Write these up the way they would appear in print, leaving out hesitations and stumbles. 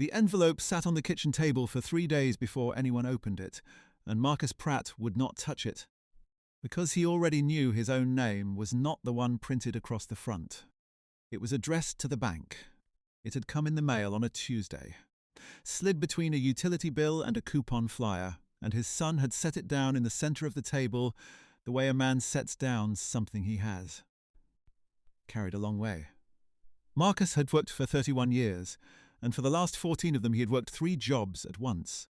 The envelope sat on the kitchen table for 3 days before anyone opened it, and Marcus Pratt would not touch it, because he already knew his own name was not the one printed across the front. It was addressed to the bank. It had come in the mail on a Tuesday, slid between a utility bill and a coupon flyer, and his son had set it down in the center of the table the way a man sets down something he has. Carried a long way. Marcus had worked for 31 years, and for the last 14 of them he had worked 3 jobs at once.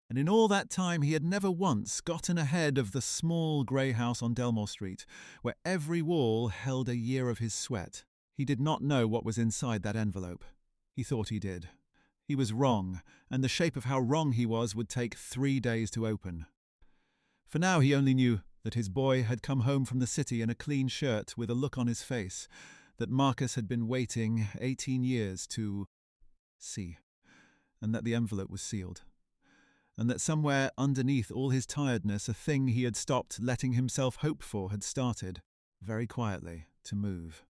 And in all that time he had never once gotten ahead of the small grey house on Delmore Street, where every wall held a year of his sweat. He did not know what was inside that envelope. He thought he did. He was wrong, and the shape of how wrong he was would take 3 days to open. For now he only knew that his boy had come home from the city in a clean shirt with a look on his face that Marcus had been waiting 18 years to see, and that the envelope was sealed, and that somewhere underneath all his tiredness a thing he had stopped letting himself hope for had started, very quietly, to move.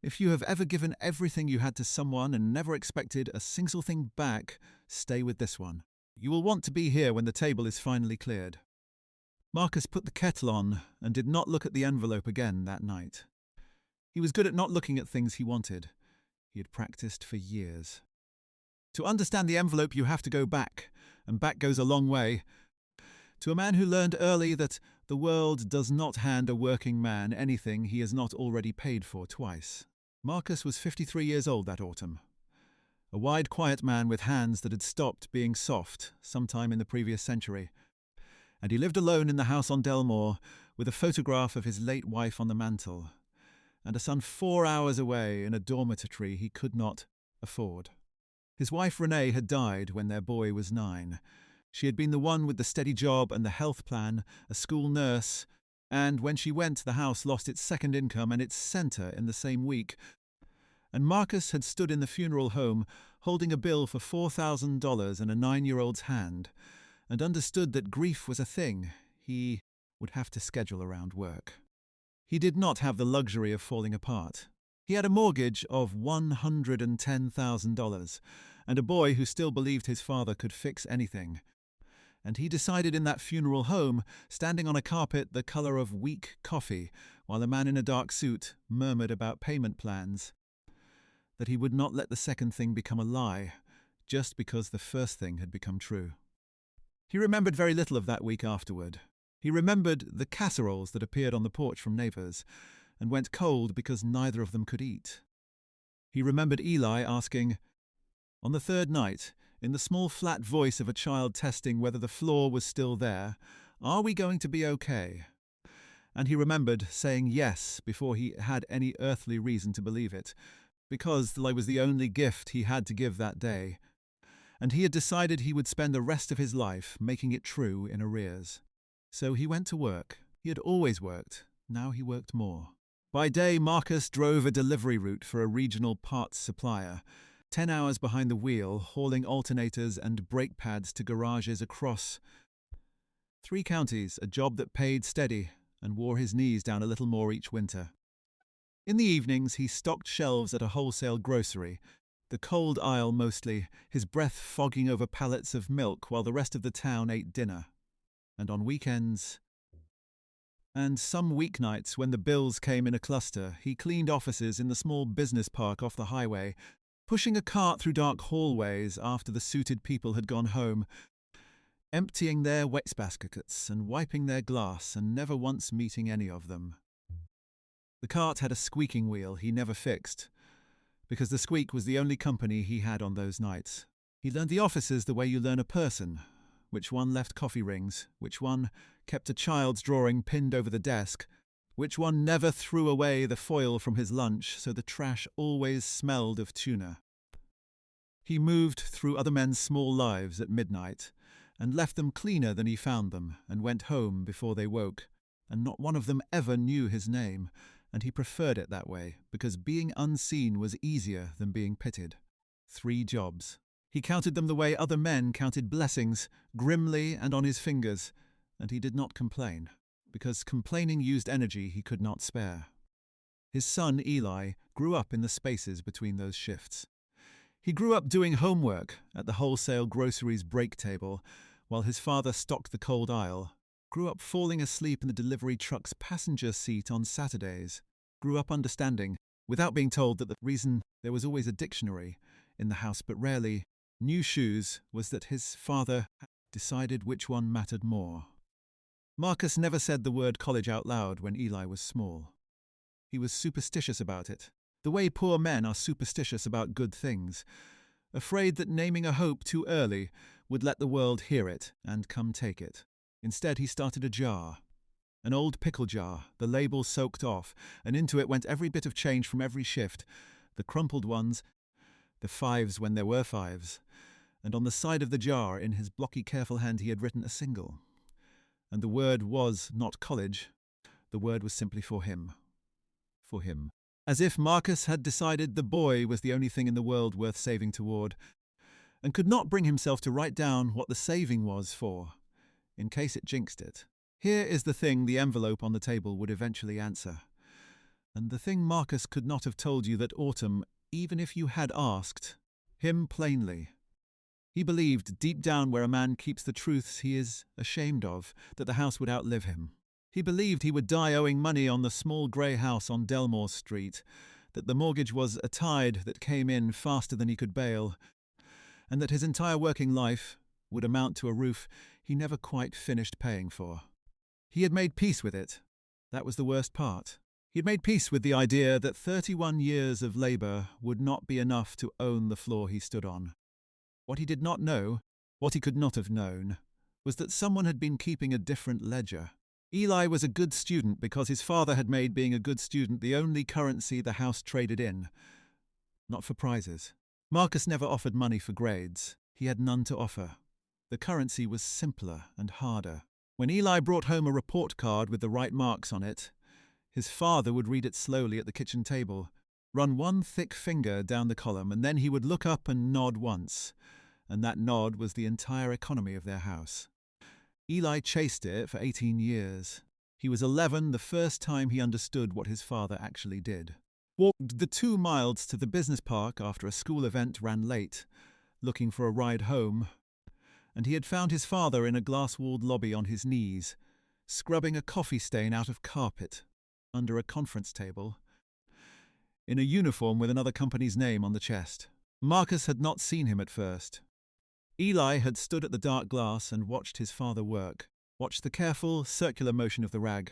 If you have ever given everything you had to someone and never expected a single thing back, stay with this one. You will want to be here when the table is finally cleared. Marcus put the kettle on and did not look at the envelope again that night. He was good at not looking at things he wanted. He had practiced for years. To understand the envelope you have to go back, and back goes a long way, to a man who learned early that the world does not hand a working man anything he has not already paid for twice. Marcus was 53 years old that autumn. A wide, quiet man with hands that had stopped being soft sometime in the previous century. And he lived alone in the house on Delmore with a photograph of his late wife on the mantel, and a son 4 hours away in a dormitory he could not afford. His wife Renee had died when their boy was 9. She had been the one with the steady job and the health plan, a school nurse, and when she went, the house lost its second income and its centre in the same week. And Marcus had stood in the funeral home holding a bill for $4,000 in a 9-year-old's hand, and understood that grief was a thing he would have to schedule around work. He did not have the luxury of falling apart. He had a mortgage of $110,000, and a boy who still believed his father could fix anything. And he decided in that funeral home, standing on a carpet the colour of weak coffee, while a man in a dark suit murmured about payment plans, that he would not let the second thing become a lie, just because the first thing had become true. He remembered very little of that week afterward. He remembered the casseroles that appeared on the porch from neighbours, and went cold because neither of them could eat. He remembered Eli asking, on the third night, in the small flat voice of a child testing whether the floor was still there, "Are we going to be okay?" And he remembered saying yes before he had any earthly reason to believe it, because the lie was the only gift he had to give that day, and he had decided he would spend the rest of his life making it true in arrears. So he went to work. He had always worked. Now he worked more. By day, Marcus drove a delivery route for a regional parts supplier, 10 hours behind the wheel, hauling alternators and brake pads to garages across 3 counties, a job that paid steady and wore his knees down a little more each winter. In the evenings, he stocked shelves at a wholesale grocery, the cold aisle mostly, his breath fogging over pallets of milk while the rest of the town ate dinner. And on weekends, and some weeknights when the bills came in a cluster, he cleaned offices in the small business park off the highway, pushing a cart through dark hallways after the suited people had gone home, emptying their wastebaskets and wiping their glass and never once meeting any of them. The cart had a squeaking wheel he never fixed, because the squeak was the only company he had on those nights. He learned the offices the way you learn a person, which one left coffee rings, which one kept a child's drawing pinned over the desk, which one never threw away the foil from his lunch so the trash always smelled of tuna. He moved through other men's small lives at midnight, and left them cleaner than he found them, and went home before they woke, and not one of them ever knew his name, and he preferred it that way, because being unseen was easier than being pitied. 3 jobs. He counted them the way other men counted blessings, grimly and on his fingers, and he did not complain, because complaining used energy he could not spare. His son, Eli, grew up in the spaces between those shifts. He grew up doing homework at the wholesale groceries break table while his father stocked the cold aisle, grew up falling asleep in the delivery truck's passenger seat on Saturdays, grew up understanding, without being told, that the reason there was always a dictionary in the house but rarely new shoes was that his father decided which one mattered more. Marcus never said the word college out loud when Eli was small. He was superstitious about it, the way poor men are superstitious about good things, afraid that naming a hope too early would let the world hear it and come take it. Instead, he started a jar, an old pickle jar, the label soaked off, and into it went every bit of change from every shift, the crumpled ones, the fives when there were fives, and on the side of the jar, in his blocky, careful hand, he had written a single. And the word was not college, the word was simply for him. For him. As if Marcus had decided the boy was the only thing in the world worth saving toward, and could not bring himself to write down what the saving was for, in case it jinxed it. Here is the thing the envelope on the table would eventually answer. And the thing Marcus could not have told you that autumn, even if you had asked him plainly. He believed, deep down where a man keeps the truths he is ashamed of, that the house would outlive him. He believed he would die owing money on the small grey house on Delmore Street, that the mortgage was a tide that came in faster than he could bail, and that his entire working life would amount to a roof he never quite finished paying for. He had made peace with it. That was the worst part. He had made peace with the idea that 31 years of labour would not be enough to own the floor he stood on. What he did not know, what he could not have known, was that someone had been keeping a different ledger. Eli was a good student because his father had made being a good student the only currency the house traded in. Not for prizes. Marcus never offered money for grades. He had none to offer. The currency was simpler and harder. When Eli brought home a report card with the right marks on it, his father would read it slowly at the kitchen table, run one thick finger down the column, and then he would look up and nod once, and that nod was the entire economy of their house. Eli chased it for 18 years. He was 11 the first time he understood what his father actually did. Walked the 2 miles to the business park after a school event ran late, looking for a ride home, and he had found his father in a glass-walled lobby on his knees, scrubbing a coffee stain out of carpet under a conference table, in a uniform with another company's name on the chest. Marcus had not seen him at first. Eli had stood at the dark glass and watched his father work, watched the careful, circular motion of the rag,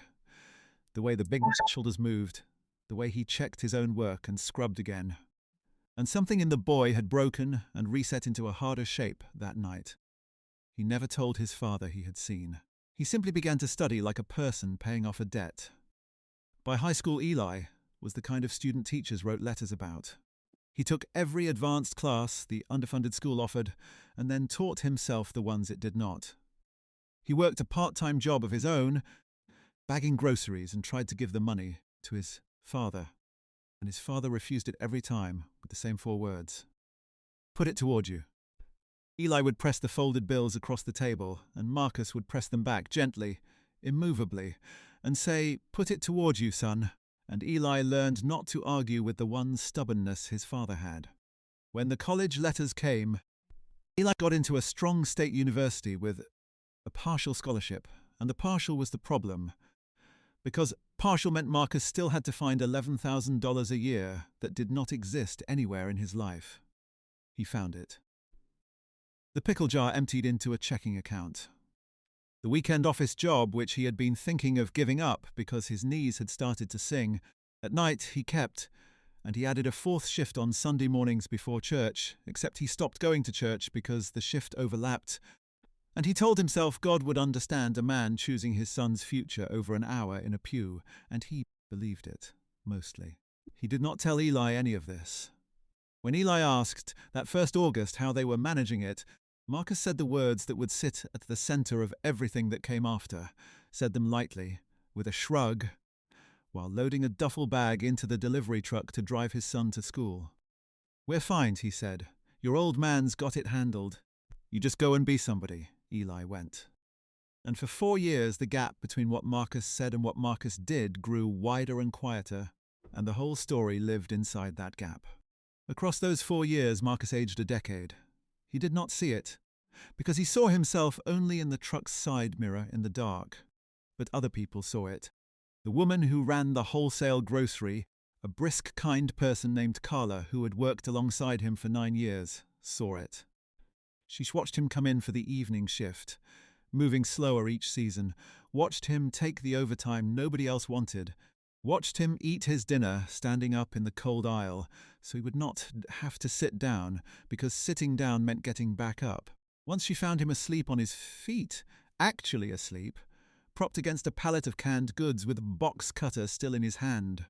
the way the big shoulders moved, the way he checked his own work and scrubbed again. And something in the boy had broken and reset into a harder shape that night. He never told his father he had seen. He simply began to study like a person paying off a debt. By high school, Eli was the kind of student teachers wrote letters about. He took every advanced class the underfunded school offered and then taught himself the ones it did not. He worked a part-time job of his own, bagging groceries, and tried to give the money to his father. And his father refused it every time with the same 4 words. Put it toward you. Eli would press the folded bills across the table, and Marcus would press them back gently, immovably, and say, "Put it toward you, son." And Eli learned not to argue with the one stubbornness his father had. When the college letters came, Eli got into a strong state university with a partial scholarship, and the partial was the problem, because partial meant Marcus still had to find $11,000 a year that did not exist anywhere in his life. He found it. The pickle jar emptied into a checking account. The weekend office job, which he had been thinking of giving up because his knees had started to sing, at night he kept, and he added a 4th shift on Sunday mornings before church, except he stopped going to church because the shift overlapped, and he told himself God would understand a man choosing his son's future over an hour in a pew, and he believed it, mostly. He did not tell Eli any of this. When Eli asked, that first August, how they were managing it, Marcus said the words that would sit at the center of everything that came after, said them lightly, with a shrug, while loading a duffel bag into the delivery truck to drive his son to school. "We're fine," he said. "Your old man's got it handled. You just go and be somebody." Eli went. And for 4 years the gap between what Marcus said and what Marcus did grew wider and quieter, and the whole story lived inside that gap. Across those 4 years, Marcus aged a decade. He did not see it, because he saw himself only in the truck's side mirror in the dark. But other people saw it. The woman who ran the wholesale grocery, a brisk, kind person named Carla, who had worked alongside him for 9 years, saw it. She watched him come in for the evening shift, moving slower each season, watched him take the overtime nobody else wanted, watched him eat his dinner standing up in the cold aisle so he would not have to sit down, because sitting down meant getting back up. Once she found him asleep on his feet, actually asleep, propped against a pallet of canned goods with a box cutter still in his hand.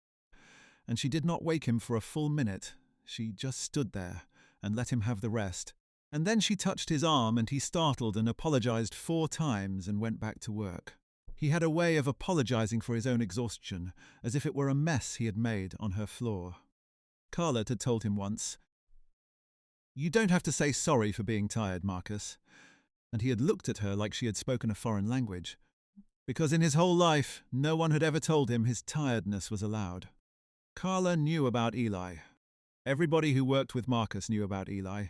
And she did not wake him for a full minute. She just stood there and let him have the rest. And then she touched his arm, and he startled and apologized 4 times and went back to work. He had a way of apologizing for his own exhaustion, as if it were a mess he had made on her floor. Carla had told him once, "You don't have to say sorry for being tired, Marcus." And he had looked at her like she had spoken a foreign language, because in his whole life no one had ever told him his tiredness was allowed. Carla knew about Eli. Everybody who worked with Marcus knew about Eli,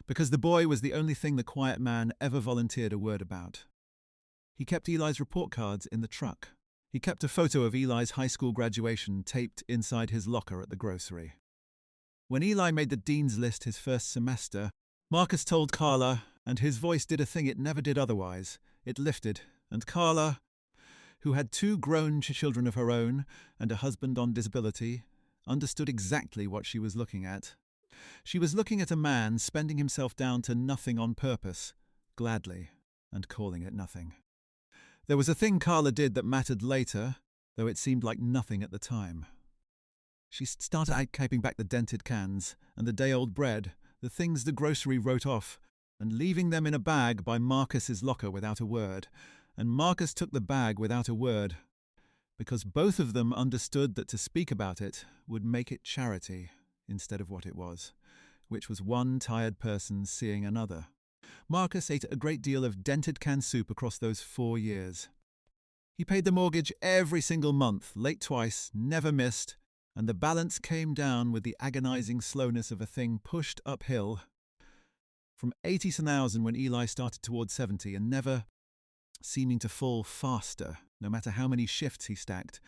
because the boy was the only thing the quiet man ever volunteered a word about. He kept Eli's report cards in the truck. He kept a photo of Eli's high school graduation taped inside his locker at the grocery. When Eli made the dean's list his first semester, Marcus told Carla, and his voice did a thing it never did otherwise. It lifted, and Carla, who had 2 grown children of her own and a husband on disability, understood exactly what she was looking at. She was looking at a man spending himself down to nothing on purpose, gladly, and calling it nothing. There was a thing Carla did that mattered later, though it seemed like nothing at the time. She started keeping back the dented cans and the day-old bread, the things the grocery wrote off, and leaving them in a bag by Marcus's locker without a word. And Marcus took the bag without a word, because both of them understood that to speak about it would make it charity instead of what it was, which was one tired person seeing another. Marcus ate a great deal of dented canned soup across those 4 years. He paid the mortgage every single month, late twice, never missed, and the balance came down with the agonizing slowness of a thing pushed uphill from 80,000 when Eli started towards 70, and never seeming to fall faster, no matter how many shifts he stacked,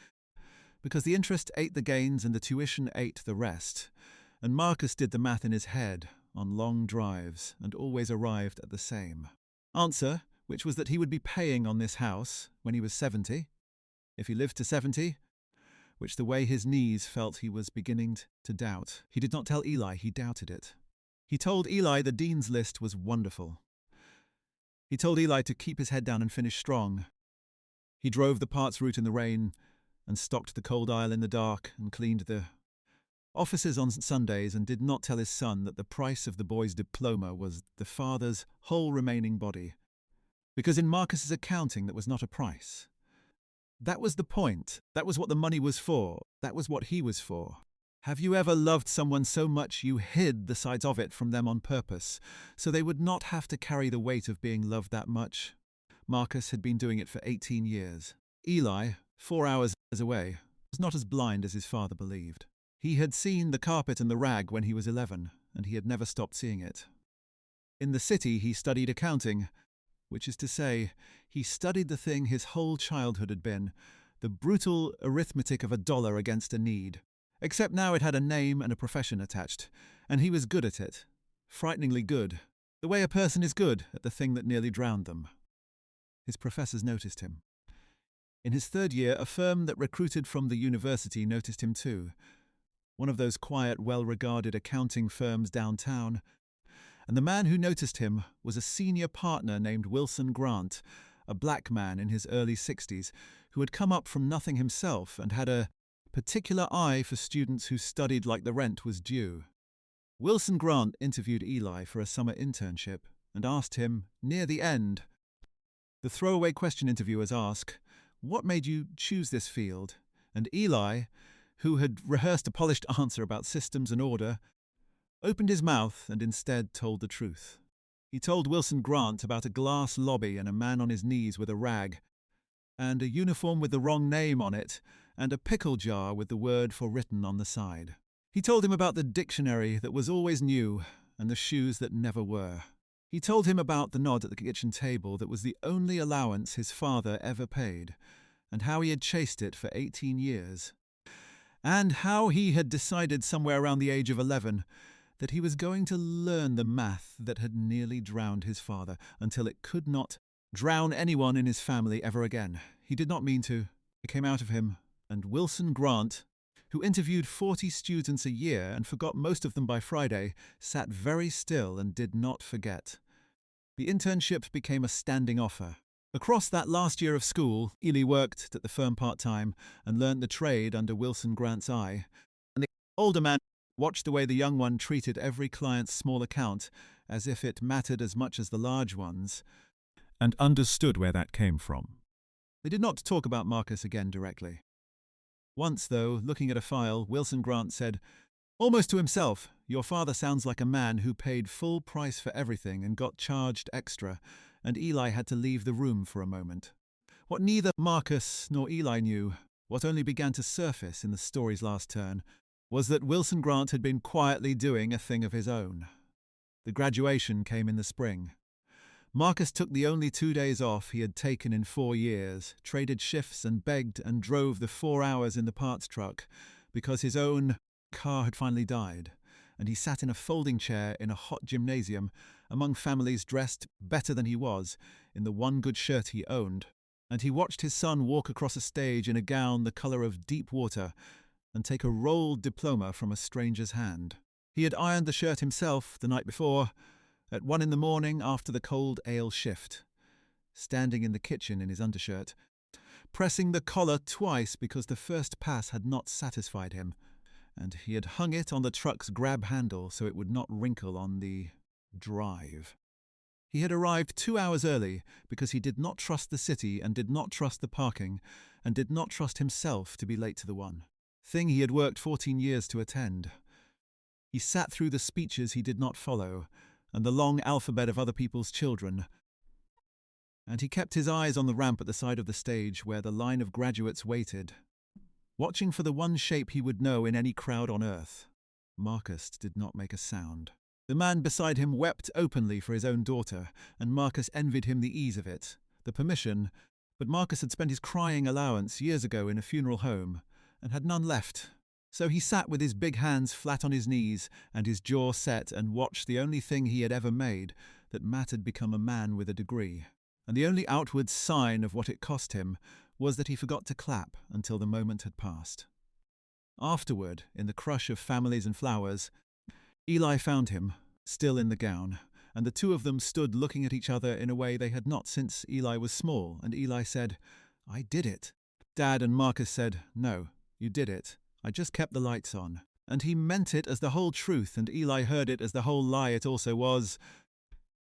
because the interest ate the gains and the tuition ate the rest, and Marcus did the math in his head on long drives and always arrived at the same answer, which was that he would be paying on this house when he was 70, if he lived to 70, which the way his knees felt he was beginning to doubt. He did not tell Eli he doubted it. He told Eli the dean's list was wonderful. He told Eli to keep his head down and finish strong. He drove the parts route in the rain and stocked the cold aisle in the dark and cleaned the offices on Sundays, and did not tell his son that the price of the boy's diploma was the father's whole remaining body, because in Marcus's accounting that was not a price. That was the point. That was what the money was for. That was what he was for. Have you ever loved someone so much you hid the sides of it from them on purpose, so they would not have to carry the weight of being loved that much? Marcus had been doing it for 18 years. Eli, 4 hours away, was not as blind as his father believed. He had seen the carpet and the rag when he was 11, and he had never stopped seeing it. In the city he studied accounting, which is to say, he studied the thing his whole childhood had been, the brutal arithmetic of a dollar against a need. Except now it had a name and a profession attached, and he was good at it. Frighteningly good. The way a person is good at the thing that nearly drowned them. His professors noticed him. In his 3rd year, a firm that recruited from the university noticed him too. One of those quiet, well-regarded accounting firms downtown. And the man who noticed him was a senior partner named Wilson Grant, a black man in his early 60s, who had come up from nothing himself and had a particular eye for students who studied like the rent was due. Wilson Grant interviewed Eli for a summer internship and asked him, near the end, the throwaway question interviewers ask, "What made you choose this field?" And Eli, who had rehearsed a polished answer about systems and order, opened his mouth and instead told the truth. He told Wilson Grant about a glass lobby and a man on his knees with a rag, and a uniform with the wrong name on it, and a pickle jar with the word for written on the side. He told him about the dictionary that was always new and the shoes that never were. He told him about the nod at the kitchen table that was the only allowance his father ever paid, and how he had chased it for 18 years, and how he had decided somewhere around the age of 11 that he was going to learn the math that had nearly drowned his father until it could not drown anyone in his family ever again. He did not mean to. It came out of him, and Wilson Grant, who interviewed 40 students a year and forgot most of them by Friday, sat very still and did not forget. The internship became a standing offer. Across that last year of school, Ely worked at the firm part-time and learned the trade under Wilson Grant's eye, and the older man watched the way the young one treated every client's small account as if it mattered as much as the large ones, and understood where that came from. They did not talk about Marcus again directly. Once, though, looking at a file, Wilson Grant said, almost to himself, "Your father sounds like a man who paid full price for everything and got charged extra," and Ely had to leave the room for a moment. What neither Marcus nor Ely knew, what only began to surface in the story's last turn, was that Wilson Grant had been quietly doing a thing of his own. The graduation came in the spring. Marcus took the only 2 days off he had taken in 4 years, traded shifts and begged and drove the 4 hours in the parts truck because his own car had finally died, and he sat in a folding chair in a hot gymnasium among families dressed better than he was in the one good shirt he owned, and he watched his son walk across a stage in a gown the colour of deep water and take a rolled diploma from a stranger's hand. He had ironed the shirt himself the night before, at 1 in the morning after the cold ale shift, standing in the kitchen in his undershirt, pressing the collar twice because the first pass had not satisfied him, and he had hung it on the truck's grab handle so it would not wrinkle on the drive. He had arrived 2 hours early because he did not trust the city and did not trust the parking and did not trust himself to be late to the one thing he had worked 14 years to attend. He sat through the speeches he did not follow and the long alphabet of other people's children, and he kept his eyes on the ramp at the side of the stage where the line of graduates waited, watching for the one shape he would know in any crowd on earth. Marcus did not make a sound. The man beside him wept openly for his own daughter, and Marcus envied him the ease of it, the permission, but Marcus had spent his crying allowance years ago in a funeral home, and had none left. So he sat with his big hands flat on his knees and his jaw set and watched the only thing he had ever made that mattered become a man with a degree. And the only outward sign of what it cost him was that he forgot to clap until the moment had passed. Afterward, in the crush of families and flowers, Ely found him, still in the gown, and the two of them stood looking at each other in a way they had not since Ely was small, and Ely said, "I did it." Dad and Marcus said, "No, you did it. I just kept the lights on." And he meant it as the whole truth, and Ely heard it as the whole lie it also was.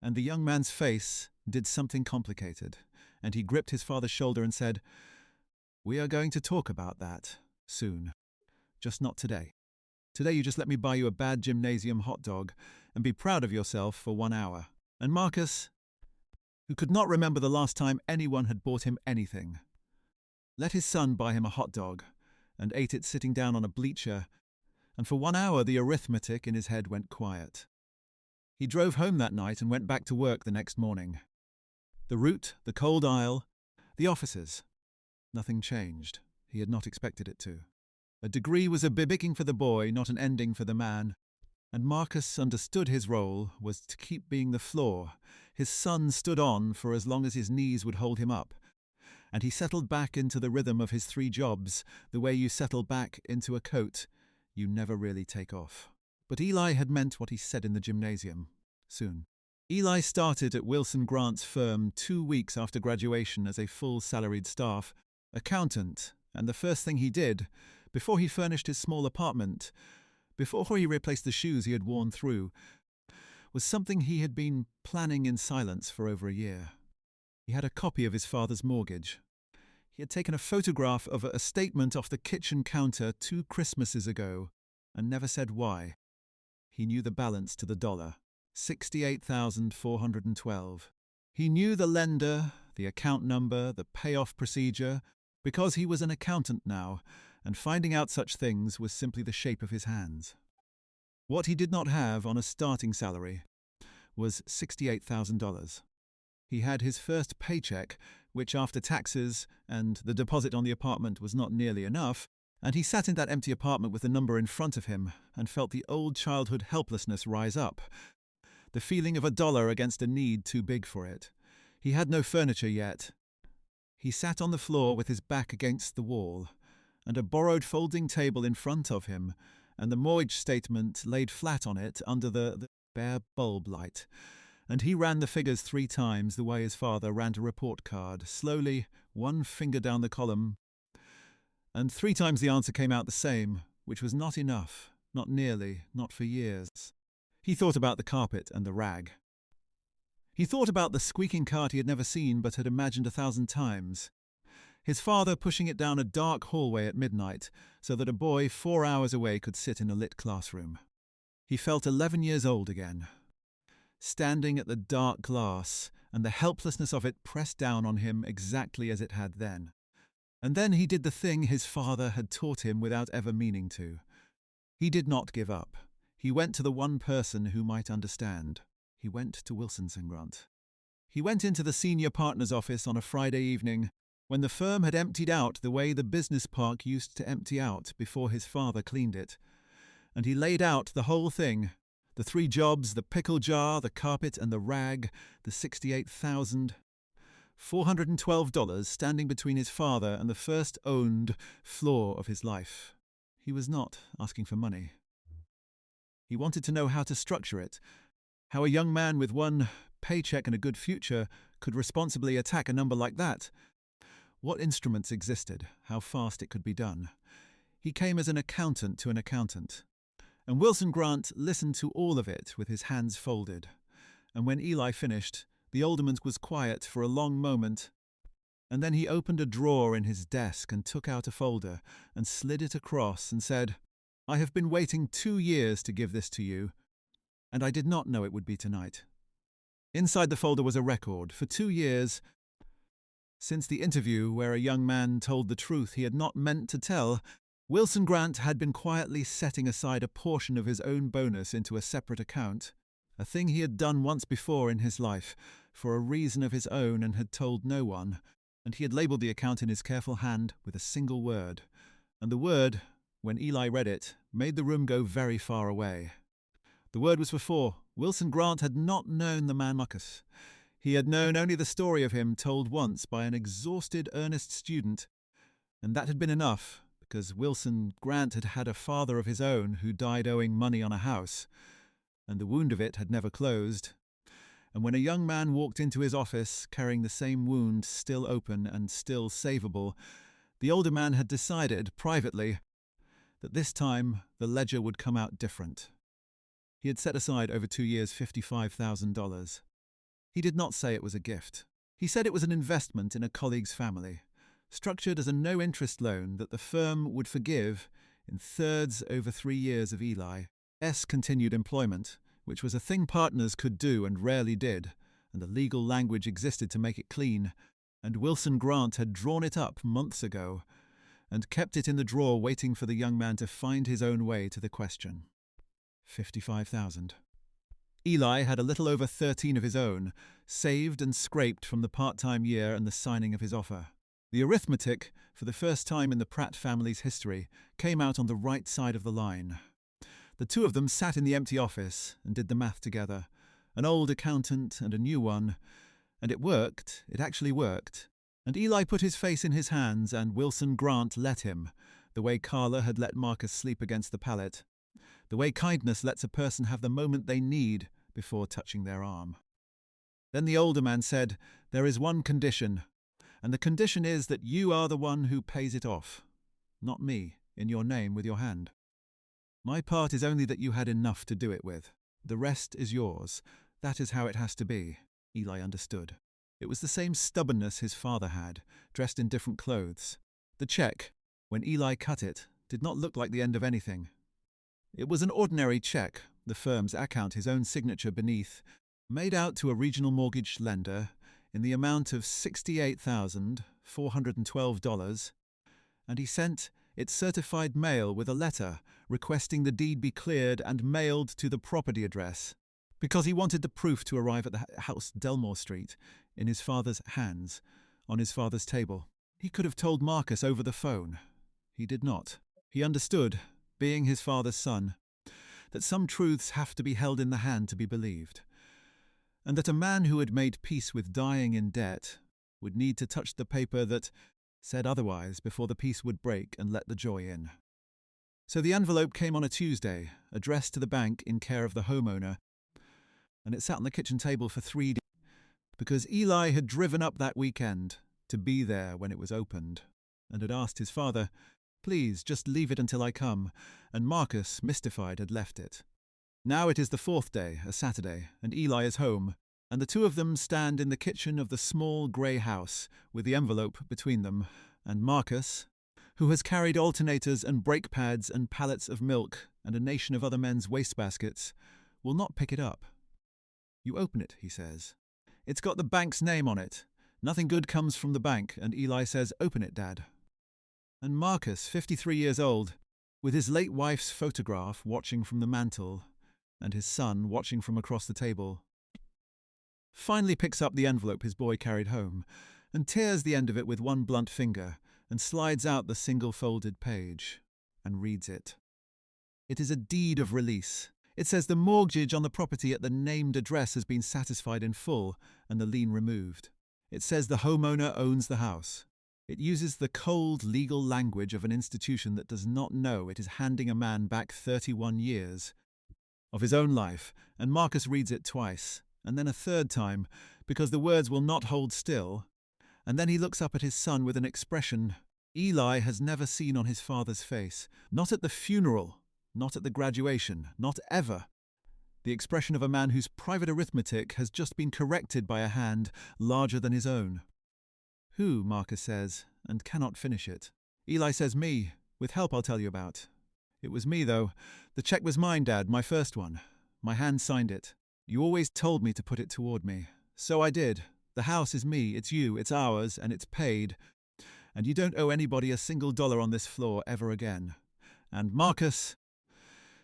And the young man's face did something complicated, and he gripped his father's shoulder and said, "We are going to talk about that soon, just not today. Today you just let me buy you a bad gymnasium hot dog and be proud of yourself for 1 hour." And Marcus, who could not remember the last time anyone had bought him anything, let his son buy him a hot dog and ate it sitting down on a bleacher, and for 1 hour the arithmetic in his head went quiet. He drove home that night and went back to work the next morning. The route, the cold aisle, the offices. Nothing changed. He had not expected it to. A degree was a beginning for the boy, not an ending for the man, and Marcus understood his role was to keep being the floor his son stood on for as long as his knees would hold him up, and he settled back into the rhythm of his 3 jobs, the way you settle back into a coat you never really take off. But Ely had meant what he said in the gymnasium. Soon. Ely started at Wilson Grant's firm 2 weeks after graduation as a full salaried staff accountant, and the first thing he did, before he furnished his small apartment, before he replaced the shoes he had worn through, was something he had been planning in silence for over a year. He had a copy of his father's mortgage. He had taken a photograph of a statement off the kitchen counter 2 Christmases ago and never said why. He knew the balance to the dollar, $68,412. He knew the lender, the account number, the payoff procedure, because he was an accountant now, and finding out such things was simply the shape of his hands. What he did not have on a starting salary was $68,000. He had his first paycheck, which after taxes and the deposit on the apartment was not nearly enough, and he sat in that empty apartment with the number in front of him and felt the old childhood helplessness rise up, the feeling of $1 against a need too big for it. He had no furniture yet. He sat on the floor with his back against the wall, and a borrowed folding table in front of him, and the mortgage statement laid flat on it under the bare bulb light. And he ran the figures 3 times the way his father ran a report card, slowly, one finger down the column. And 3 times the answer came out the same, which was not enough, not nearly, not for years. He thought about the carpet and the rag. He thought about the squeaking cart he had never seen but had imagined 1,000 times. His father pushing it down a dark hallway at midnight so that a boy 4 hours away could sit in a lit classroom. He felt 11 years old again, standing at the dark glass, and the helplessness of it pressed down on him exactly as it had then. And then he did the thing his father had taught him without ever meaning to. He did not give up. He went to the one person who might understand. He went to Wilson & Grant. He went into the senior partner's office on a Friday evening, when the firm had emptied out the way the business park used to empty out before his father cleaned it. And he laid out the whole thing, the 3 jobs, the pickle jar, the carpet and the rag, the $68,412 standing between his father and the first owned floor of his life. He was not asking for money. He wanted to know how to structure it, how a young man with one paycheck and a good future could responsibly attack a number like that. What instruments existed, how fast it could be done. He came as an accountant to an accountant. And Wilson Grant listened to all of it with his hands folded. And when Eli finished, the alderman was quiet for a long moment, and then he opened a drawer in his desk and took out a folder and slid it across and said, "I have been waiting 2 years to give this to you, and I did not know it would be tonight." Inside the folder was a record. For 2 years, since the interview where a young man told the truth he had not meant to tell, Wilson Grant had been quietly setting aside a portion of his own bonus into a separate account, a thing he had done once before in his life, for a reason of his own and had told no one, and he had labelled the account in his careful hand with a single word. And the word, when Eli read it, made the room go very far away. The word was for Wilson Grant had not known the man Marcus. He had known only the story of him told once by an exhausted, earnest student, and that had been enough, because Wilson Grant had had a father of his own who died owing money on a house, and the wound of it had never closed. And when a young man walked into his office carrying the same wound still open and still savable, the older man had decided, privately, that this time the ledger would come out different. He had set aside over 2 years $55,000. He did not say it was a gift. He said it was an investment in a colleague's family, structured as a no-interest loan that the firm would forgive in thirds over 3 years of Eli's continued employment, which was a thing partners could do and rarely did, and the legal language existed to make it clean, and Wilson Grant had drawn it up months ago and kept it in the drawer waiting for the young man to find his own way to the question. 55,000. Eli had a little over 13 of his own, saved and scraped from the part-time year and the signing of his offer. The arithmetic, for the first time in the Pratt family's history, came out on the right side of the line. The 2 of them sat in the empty office and did the math together, an old accountant and a new one, and it worked, it actually worked. And Eli put his face in his hands and Wilson Grant let him, the way Carla had let Marcus sleep against the pallet, the way kindness lets a person have the moment they need before touching their arm. Then the older man said, "There is one condition, and the condition is that you are the one who pays it off, not me, in your name with your hand. My part is only that you had enough to do it with. The rest is yours. That is how it has to be." Eli understood. It was the same stubbornness his father had, dressed in different clothes. The check, when Eli cut it, did not look like the end of anything. It was an ordinary check, the firm's account, his own signature beneath, made out to a regional mortgage lender in the amount of $68,412, and he sent It's certified mail with a letter requesting the deed be cleared and mailed to the property address, because he wanted the proof to arrive at the house Delmore Street in his father's hands, on his father's table. He could have told Marcus over the phone. He did not. He understood, being his father's son, that some truths have to be held in the hand to be believed, and that a man who had made peace with dying in debt would need to touch the paper that said otherwise before the peace would break and let the joy in. So the envelope came on a Tuesday, addressed to the bank in care of the homeowner, and it sat on the kitchen table for 3 days, because Eli had driven up that weekend to be there when it was opened, and had asked his father, "Please, just leave it until I come," and Marcus, mystified, had left it. Now it is the 4th day, a Saturday, and Eli is home, and the two of them stand in the kitchen of the small grey house, with the envelope between them, and Marcus, who has carried alternators and brake pads and pallets of milk and a nation of other men's wastebaskets, will not pick it up. "You open it," he says. "It's got the bank's name on it. Nothing good comes from the bank," and Eli says, "Open it, Dad." And Marcus, 53 years old, with his late wife's photograph watching from the mantel, and his son watching from across the table, finally picks up the envelope his boy carried home, and tears the end of it with one blunt finger, and slides out the single-folded page, and reads it. It is a deed of release. It says the mortgage on the property at the named address has been satisfied in full, and the lien removed. It says the homeowner owns the house. It uses the cold legal language of an institution that does not know it is handing a man back 31 years of his own life, and Marcus reads it twice, and then a third time, because the words will not hold still, and then he looks up at his son with an expression Eli has never seen on his father's face, not at the funeral, not at the graduation, not ever. The expression of a man whose private arithmetic has just been corrected by a hand larger than his own. "Who?" Marcus says, and cannot finish it. Eli says, "Me, with help I'll tell you about. It was me, though. The check was mine, Dad, my first one. My hand signed it. You always told me to put it toward me. So I did. The house is me, it's you, it's ours, and it's paid. And you don't owe anybody a single dollar on this floor ever again." And Marcus,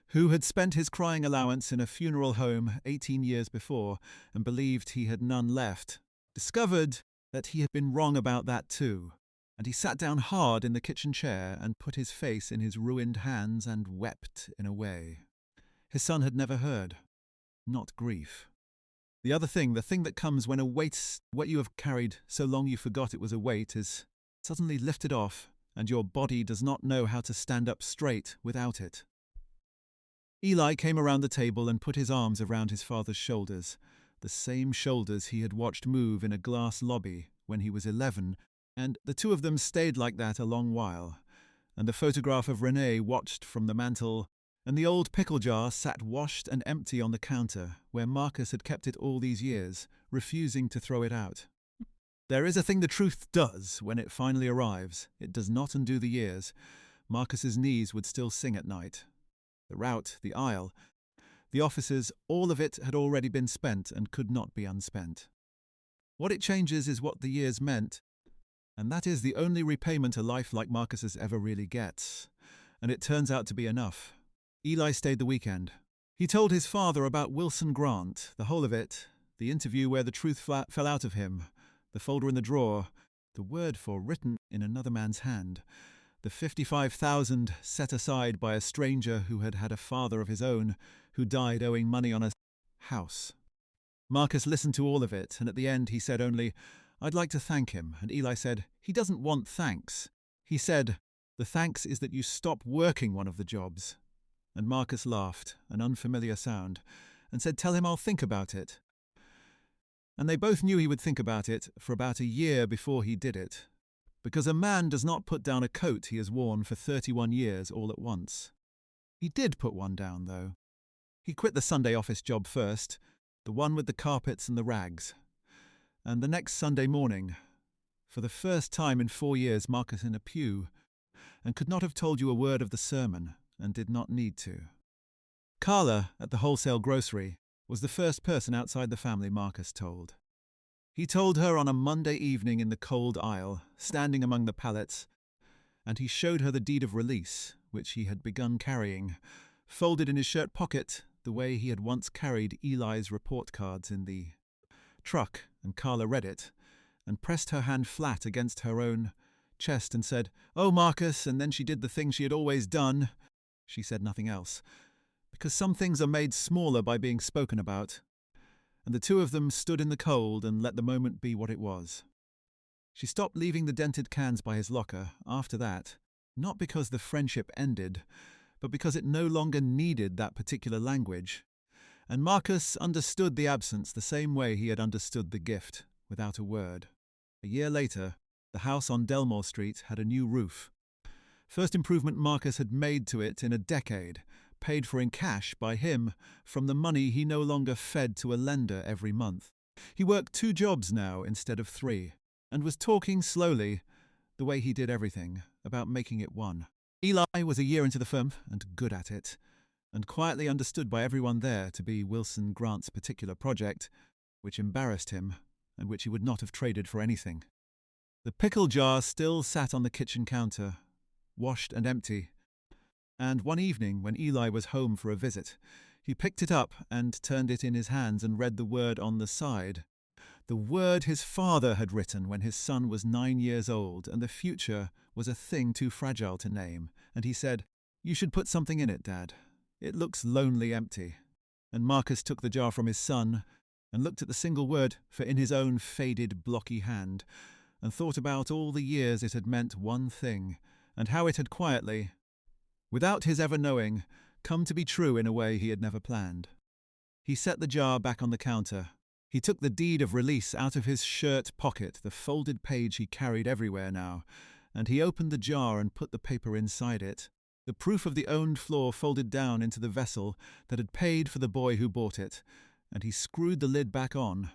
who had spent his crying allowance in a funeral home 18 years before and believed he had none left, discovered that he had been wrong about that too, and he sat down hard in the kitchen chair and put his face in his ruined hands and wept in a way his son had never heard. Not grief. The other thing, the thing that comes when a weight, what you have carried so long you forgot it was a weight, is suddenly lifted off, and your body does not know how to stand up straight without it. Eli came around the table and put his arms around his father's shoulders, the same shoulders he had watched move in a glass lobby when he was 11, and the two of them stayed like that a long while, and the photograph of Renee watched from the mantel, and the old pickle jar sat washed and empty on the counter, where Marcus had kept it all these years, refusing to throw it out. There is a thing the truth does when it finally arrives. It does not undo the years. Marcus's knees would still sing at night. The route, the aisle, the offices, all of it had already been spent and could not be unspent. What it changes is what the years meant, and that is the only repayment a life like Marcus's ever really gets, and it turns out to be enough. Eli stayed the weekend. He told his father about Wilson Grant, the whole of it, the interview where the truth fell out of him, the folder in the drawer, the word for written in another man's hand, the 55,000 set aside by a stranger who had had a father of his own who died owing money on a house. Marcus listened to all of it, and at the end he said only, "I'd like to thank him," and Eli said, "He doesn't want thanks." He said, "The thanks is that you stop working one of the jobs." And Marcus laughed, an unfamiliar sound, and said, "Tell him I'll think about it." And they both knew he would think about it for about a year before he did it, because a man does not put down a coat he has worn for 31 years all at once. He did put one down, though. He quit the Sunday office job first, the one with the carpets and the rags. And the next Sunday morning, for the first time in 4 years, Marcus in a pew, and could not have told you a word of the sermon, and did not need to. Carla, at the wholesale grocery, was the first person outside the family Marcus told. He told her on a Monday evening in the cold aisle, standing among the pallets, and he showed her the deed of release, which he had begun carrying, folded in his shirt pocket the way he had once carried Eli's report cards in the truck, and Carla read it, and pressed her hand flat against her own chest and said, "Oh, Marcus," and then she did the thing she had always done. She said nothing else, because some things are made smaller by being spoken about, and the two of them stood in the cold and let the moment be what it was. She stopped leaving the dented cans by his locker after that, not because the friendship ended, but because it no longer needed that particular language, and Marcus understood the absence the same way he had understood the gift, without a word. A year later, the house on Delmore Street had a new roof. First improvement Marcus had made to it in a decade, paid for in cash by him from the money he no longer fed to a lender every month. He worked 2 jobs now instead of 3, and was talking slowly, the way he did everything, about making it one. Eli was a year into the firm, and good at it, and quietly understood by everyone there to be Wilson Grant's particular project, which embarrassed him, and which he would not have traded for anything. The pickle jar still sat on the kitchen counter, washed and empty, and one evening when Eli was home for a visit, he picked it up and turned it in his hands and read the word on the side. The word his father had written when his son was 9 years old, and the future was a thing too fragile to name, and he said, "You should put something in it, Dad. It looks lonely empty." And Marcus took the jar from his son and looked at the single word for in his own faded, blocky hand, and thought about all the years it had meant one thing, and how it had quietly, without his ever knowing, come to be true in a way he had never planned. He set the jar back on the counter. He took the deed of release out of his shirt pocket, the folded page he carried everywhere now, and he opened the jar and put the paper inside it, the proof of the owned floor folded down into the vessel that had paid for the boy who bought it, and he screwed the lid back on,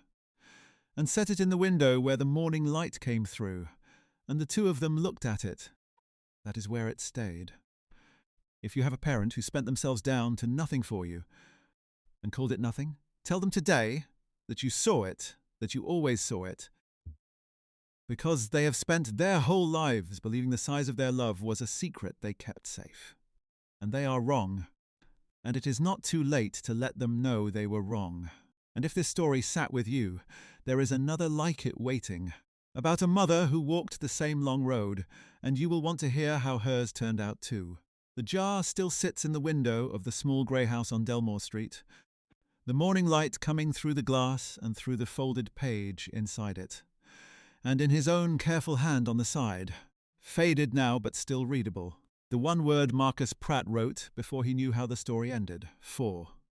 and set it in the window where the morning light came through, and the two of them looked at it. That is where it stayed. If you have a parent who spent themselves down to nothing for you, and called it nothing, tell them today that you saw it, that you always saw it, because they have spent their whole lives believing the size of their love was a secret they kept safe. And they are wrong, and it is not too late to let them know they were wrong. And if this story sat with you, there is another like it waiting, about a mother who walked the same long road, and you will want to hear how hers turned out too. The jar still sits in the window of the small grey house on Delmore Street, the morning light coming through the glass and through the folded page inside it, and in his own careful hand on the side, faded now but still readable, the one word Marcus Pratt wrote before he knew how the story ended: 4.